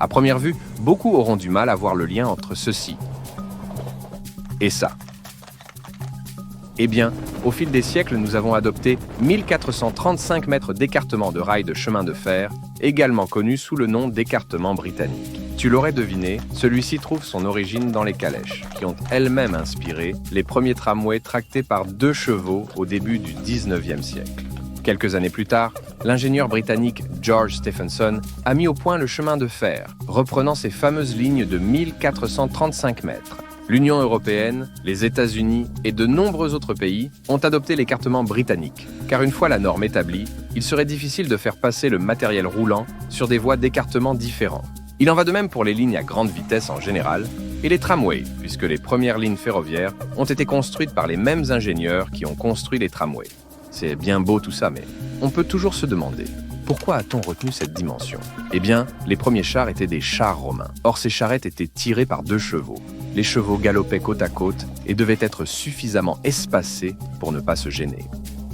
À première vue, beaucoup auront du mal à voir le lien entre ceci et ça. Eh bien, au fil des siècles, nous avons adopté 1435 mètres d'écartement de rails de chemin de fer, également connu sous le nom d'écartement britannique. Tu l'aurais deviné, celui-ci trouve son origine dans les calèches, qui ont elles-mêmes inspiré les premiers tramways tractés par 2 chevaux au début du 19e siècle. Quelques années plus tard, l'ingénieur britannique George Stephenson a mis au point le chemin de fer, reprenant ces fameuses lignes de 1435 mètres. L'Union européenne, les États-Unis et de nombreux autres pays ont adopté l'écartement britannique, car une fois la norme établie, il serait difficile de faire passer le matériel roulant sur des voies d'écartement différents. Il en va de même pour les lignes à grande vitesse en général, et les tramways, puisque les premières lignes ferroviaires ont été construites par les mêmes ingénieurs qui ont construit les tramways. C'est bien beau tout ça, mais on peut toujours se demander, pourquoi a-t-on retenu cette dimension? Eh bien, les premiers chars étaient des chars romains. Or, ces charrettes étaient tirées par 2 chevaux. Les chevaux galopaient côte à côte et devaient être suffisamment espacés pour ne pas se gêner.